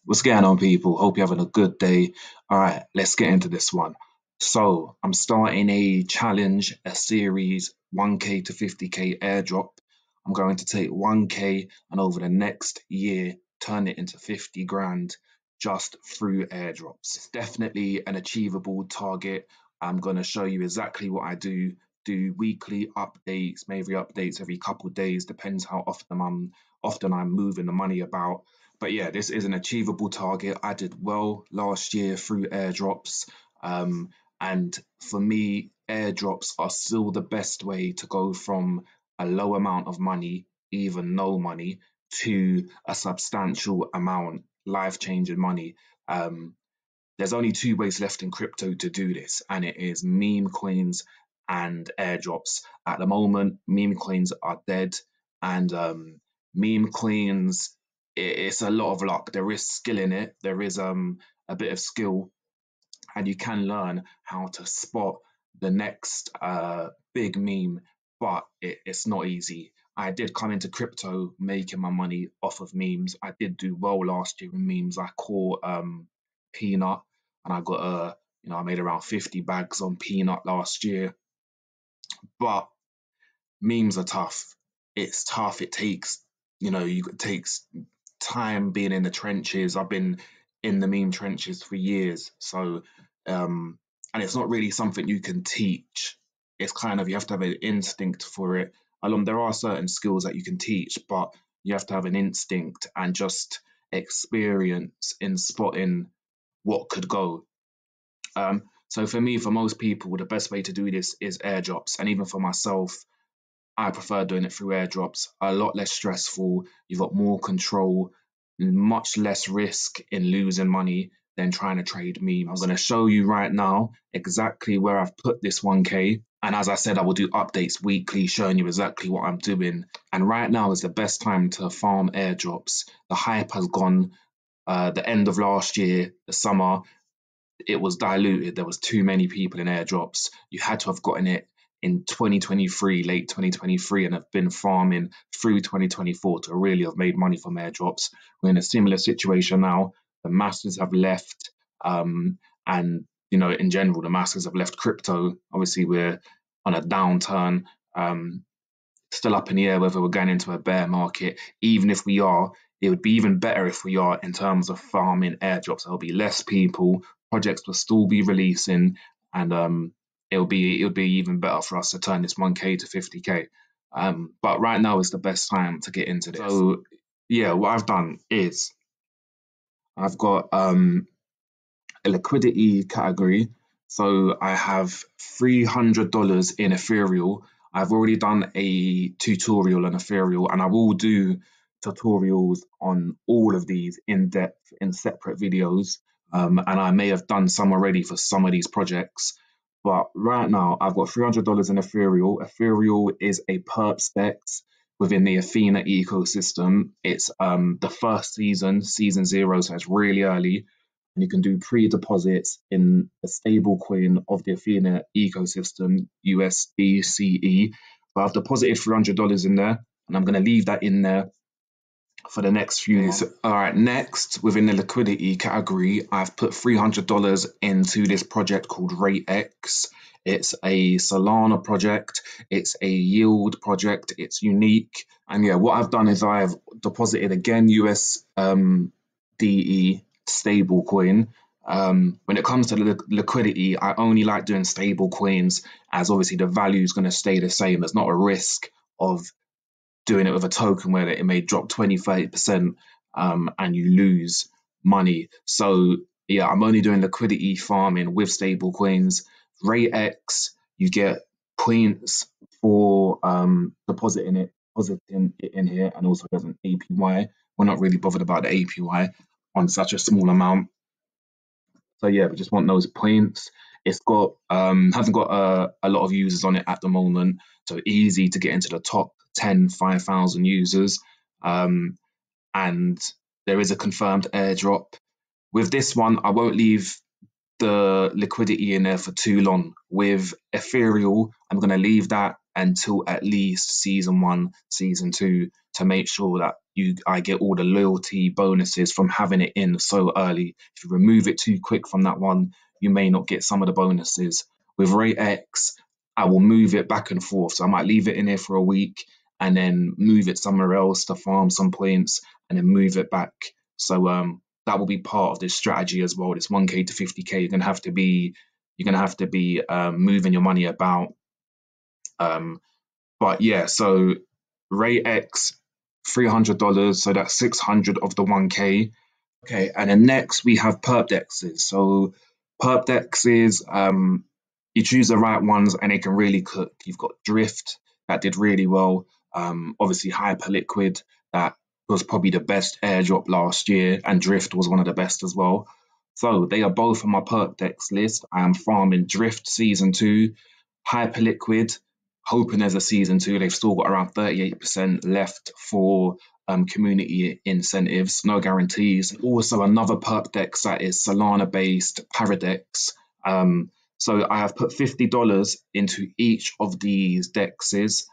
What's going on, people? Hope you're having a good day. All right, let's get into this one. So, I'm starting a challenge, a series 1K to 50K airdrop. I'm going to take 1K and over the next year turn it into 50 grand just through airdrops. It's definitely an achievable target. I'm going to show you exactly what I do. Do weekly updates, maybe updates every couple of days, depends how often I'm moving the money about. But yeah, this is an achievable target. I did well last year through airdrops. And for me, airdrops are still the best way to go from a low amount of money, even no money, to a substantial amount, life-changing money. There's only two ways left in crypto to do this, and it is meme coins and airdrops. At the moment, meme coins are dead, and meme coins, it's a lot of luck. There is skill in it. There is a bit of skill, and you can learn how to spot the next big meme, but it's not easy. I did come into crypto making my money off of memes. I did do well last year in memes. I caught Peanut, and I got I made around 50 bags on Peanut last year. But memes are tough. It's tough. It takes time being in the trenches. I've been in the meme trenches for years. So, and it's not really something you can teach. It's kind of, you have to have an instinct for it. There are certain skills that you can teach, but you have to have an instinct and just experience in spotting what could go. So for me, for most people, the best way to do this is airdrops. And even for myself, I prefer doing it through airdrops. A lot less stressful. You've got more control, much less risk in losing money than trying to trade memes. I'm going to show you right now exactly where I've put this 1K. And as I said, I will do updates weekly showing you exactly what I'm doing. And right now is the best time to farm airdrops. The hype has gone. The end of last year, the summer, it was diluted. There was too many people in airdrops. You had to have gotten it in 2023, late 2023, and have been farming through 2024 to really have made money from airdrops. We're in a similar situation now. The masses have left, and in general, the masses have left crypto. Obviously, we're on a downturn. Still up in the air whether we're going into a bear market. Even if we are, it would be even better if we are in terms of farming airdrops. There'll be less people, projects will still be releasing, and it would be even better for us to turn this 1K to 50K. But right now is the best time to get into this. So yeah, what I've done is I've got a liquidity category. So I have $300 in Ethereal. I've already done a tutorial on Ethereal, and I will do tutorials on all of these in depth in separate videos. And I may have done some already for some of these projects. But right now, I've got $300 in Ethereal. Ethereal is a perp specs within the Athena ecosystem. It's the first season 0, so it's really early. And you can do pre-deposits in a stable coin of the Athena ecosystem, USDCE. So I've deposited $300 in there, and I'm going to leave that in there for the next few years. All right, next, within the liquidity category, I've put $300 into this project called RateX. It's a Solana project. It's a yield project. It's unique. And yeah, what I've done is I've deposited again USDE stable coin. When it comes to liquidity, I only like doing stable coins, as obviously the value is going to stay the same. There's not a risk of doing it with a token where it may drop 20-30% and you lose money. So yeah, I'm only doing liquidity farming with stable coins. RateX, you get points for depositing it in here, and also there's an APY. We're not really bothered about the APY on such a small amount. So yeah, we just want those points. It's got hasn't got a lot of users on it at the moment, so easy to get into the top 10, 5,000 users. And there is a confirmed airdrop. With this one, I won't leave the liquidity in there for too long. With Ethereal, I'm going to leave that until at least season 1, season 2 to make sure that I get all the loyalty bonuses from having it in so early. If you remove it too quick from that one, you may not get some of the bonuses. With Rate X, I will move it back and forth. So I might leave it in here for a week and then move it somewhere else to farm some points and then move it back. So that will be part of this strategy as well. This 1k to 50k, you're gonna have to be moving your money about. But yeah, so Rate X, $300, so that's 600 of the 1k. Okay, and then next we have perp dexes. So perp dexes, you choose the right ones and they can really cook. You've got Drift that did really well. Obviously Hyperliquid, that was probably the best airdrop last year, and Drift was one of the best as well. So they are both on my perp dex list. I am farming Drift season 2, Hyperliquid, hoping there's a season 2. They've still got around 38% left for community incentives, no guarantees. Also, another perp dex that is Solana based, Paradex. So I have put $50 into each of these dexes,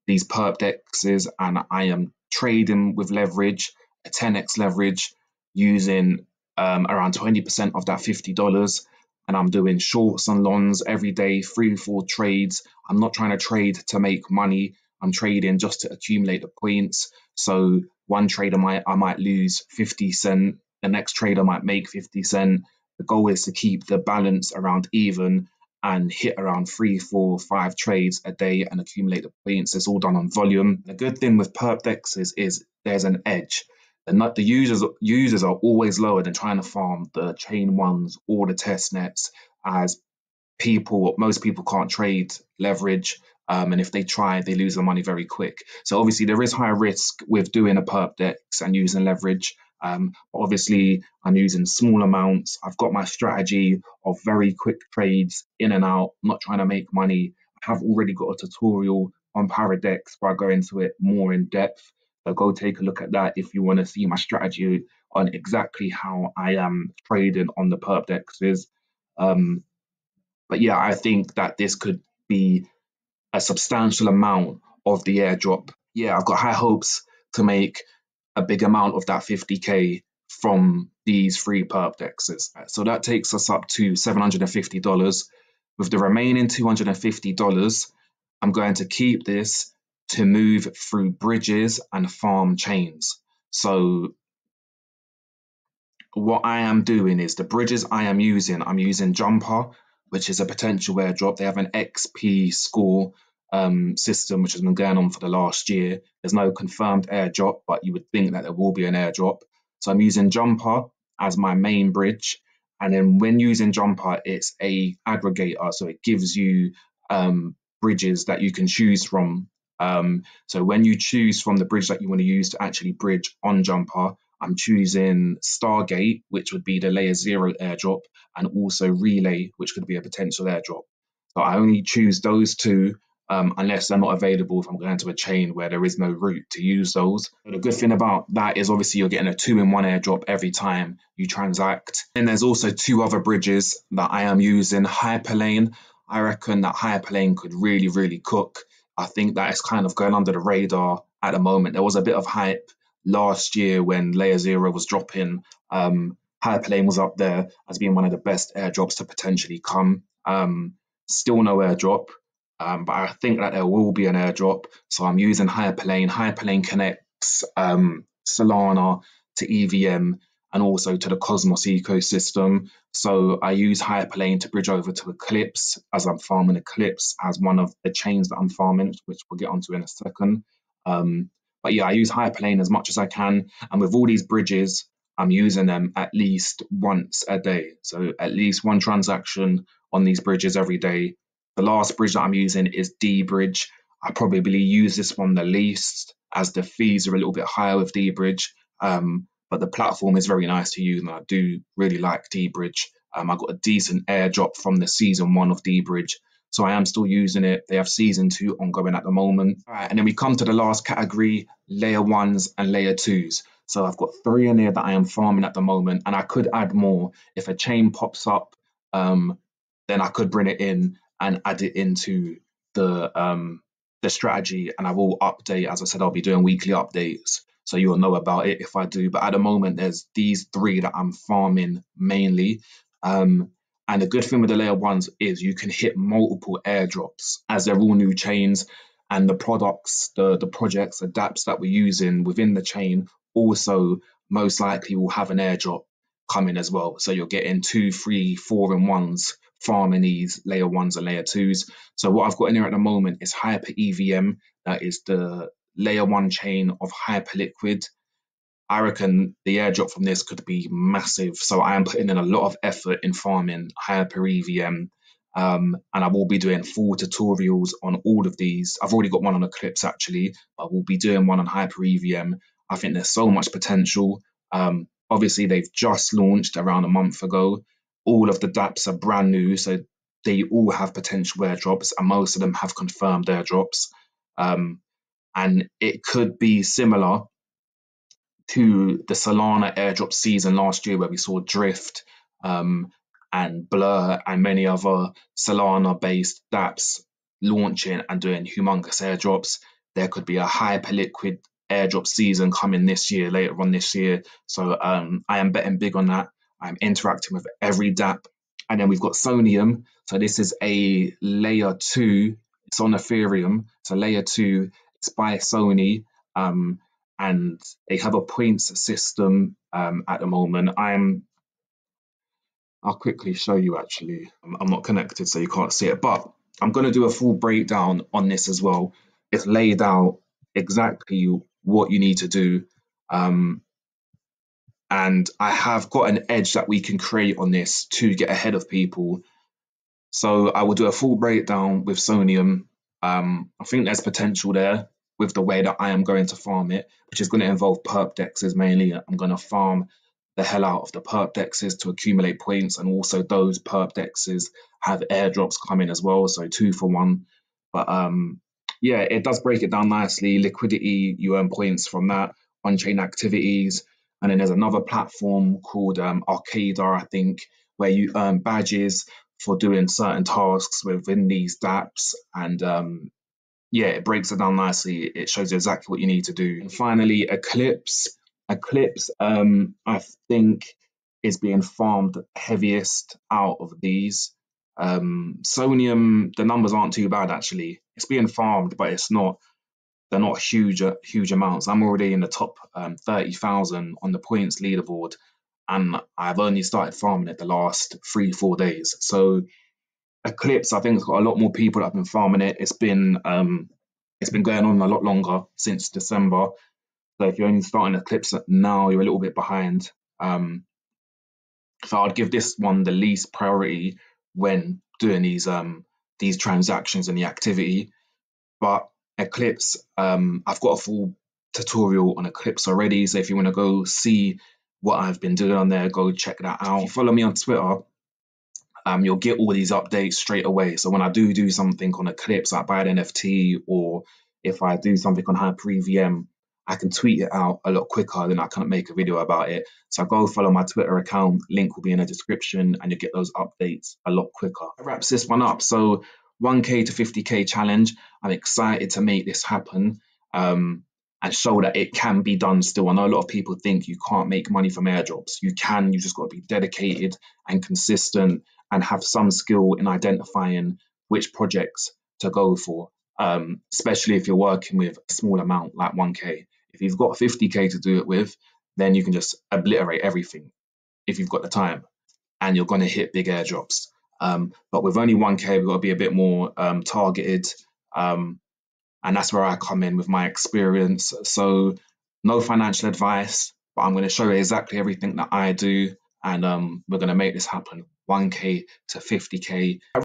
these perp dexes, and I am trading with leverage, a 10x leverage, using around 20% of that $50. And I'm doing shorts and longs every day, 3-4 trades. I'm not trying to trade to make money. I'm trading just to accumulate the points. So one trader I might lose 50 cent, the next trader might make 50 cent. The goal is to keep the balance around even and hit around 3, 4, 5 trades a day and accumulate the points. It's all done on volume. The good thing with perp dexes is there's an edge. The users are always lower than trying to farm the chain ones or the test nets, as most people can't trade leverage, and if they try, they lose their money very quick. So obviously there is high risk with doing a perp dex and using leverage. Obviously I'm using small amounts. I've got my strategy of very quick trades in and out, not trying to make money. I have already got a tutorial on Paradex where I go into it more in depth. So go take a look at that if you want to see my strategy on exactly how I am trading on the perp dexes. But yeah, I think that this could be a substantial amount of the airdrop. Yeah, I've got high hopes to make a big amount of that 50k from these free perp dexes. So that takes us up to $750. With the remaining $250, I'm going to keep this to move through bridges and farm chains. So what I am doing is the bridges I'm using Jumper, which is a potential airdrop. They have an XP score system, which has been going on for the last year. There's no confirmed airdrop, but you would think that there will be an airdrop. So I'm using Jumper as my main bridge. And then when using Jumper, it's a aggregator. So it gives you bridges that you can choose from. So when you choose from the bridge that you want to use to actually bridge on Jumper, I'm choosing Stargate, which would be the layer 0 airdrop, and also Relay, which could be a potential airdrop. So I only choose those two unless they're not available if I'm going to a chain where there is no route to use those. But the good thing about that is obviously you're getting a 2-in-1 airdrop every time you transact. And there's also 2 other bridges that I am using. Hyperlane, I reckon that Hyperlane could really, really cook. I think that is kind of going under the radar at the moment. There was a bit of hype last year when layer 0 was dropping. Hyperlane was up there as being one of the best airdrops to potentially come. Still no airdrop, but I think that there will be an airdrop. So I'm using Hyperlane. Hyperlane connects Solana to EVM and also to the Cosmos ecosystem. So I use Hyperlane to bridge over to Eclipse, as I'm farming Eclipse as one of the chains that I'm farming, which we'll get onto in a second. But yeah, I use Hyperlane as much as I can. And with all these bridges, I'm using them at least once a day. So at least one transaction on these bridges every day. The last bridge that I'm using is D Bridge. I probably use this one the least, as the fees are a little bit higher with D Bridge. But the platform is very nice to use, and I do really like D Bridge. I got a decent airdrop from the season 1 of D Bridge, so I am still using it. They have season 2 ongoing at the moment. All right, and then we come to the last category, layer 1s and layer 2s. So I've got 3 in there that I am farming at the moment, and I could add more. If a chain pops up, then I could bring it in and add it into the the strategy, and I will update. As I said, I'll be doing weekly updates, so you'll know about it if I do. But at the moment, there's these three that I'm farming mainly. And the good thing with the layer ones is you can hit multiple airdrops as they're all new chains, and the products, the projects, the dApps that we're using within the chain also most likely will have an airdrop coming as well. So you're getting 2, 3, 4 in ones farming these layer ones and layer twos. So what I've got in here at the moment is Hyper EVM. That is the layer one chain of Hyperliquid. I reckon the airdrop from this could be massive. So I am putting in a lot of effort in farming Hyper EVM. And I will be doing full tutorials on all of these. I've already got one on Eclipse actually, but we'll be doing one on Hyper EVM. I think there's so much potential. Obviously, they've just launched around a month ago. All of the dApps are brand new, so they all have potential airdrops, and most of them have confirmed airdrops. And it could be similar to the Solana airdrop season last year, where we saw Drift and Blur and many other Solana-based dApps launching and doing humongous airdrops. There could be a Hyperliquid airdrop season coming this year, later on this year. So I am betting big on that. I'm interacting with every dApp. And then we've got Sonium. So this is a layer 2. It's on Ethereum. So layer 2, it's by Sony. And they have a points system at the moment. I'll quickly show you actually. I'm not connected, so you can't see it, but I'm going to do a full breakdown on this as well. It's laid out exactly what you need to do. And I have got an edge that we can create on this to get ahead of people. So I will do a full breakdown with Sonium. I think there's potential there with the way that I am going to farm it, which is going to involve perp dexes mainly. I'm going to farm the hell out of the perp dexes to accumulate points, and also those perp dexes have airdrops coming as well, so 2 for 1. But yeah, it does break it down nicely. Liquidity, you earn points from that. On-chain activities, and then there's another platform called Arcada, I think, where you earn badges for doing certain tasks within these dApps. And yeah, it breaks it down nicely. It shows you exactly what you need to do. And finally, Eclipse. Eclipse, I think, is being farmed heaviest out of these. Sonium, the numbers aren't too bad actually. It's being farmed, but they're not huge amounts. I'm already in the top 30,000 on the points leaderboard, and I've only started farming it the last 3-4 days. So Eclipse, I think, has got a lot more people that have been farming it. It's been going on a lot longer, since December. So if you're only starting Eclipse now, you're a little bit behind. So I'd give this one the least priority when doing these transactions and the activity. But Eclipse, I've got a full tutorial on Eclipse already. So if you want to go see what I've been doing on there, go check that out. If you follow me on Twitter, you'll get all these updates straight away. So when I do something on Eclipse, like buy an NFT, or if I do something on Hyper EVM, I can tweet it out a lot quicker than I can make a video about it. So go follow my Twitter account. Link will be in the description, and you get those updates a lot quicker. That wraps this one up. So 1K to 50K challenge. I'm excited to make this happen and show that it can be done still. I know a lot of people think you can't make money from airdrops. You can. You just got to be dedicated and consistent and have some skill in identifying which projects to go for, especially if you're working with a small amount like 1K. If you've got 50K to do it with, then you can just obliterate everything if you've got the time, and you're going to hit big airdrops. But with only 1K, we've got to be a bit more targeted. And that's where I come in with my experience. So no financial advice, but I'm going to show you exactly everything that I do. And we're going to make this happen. 1K to 50K.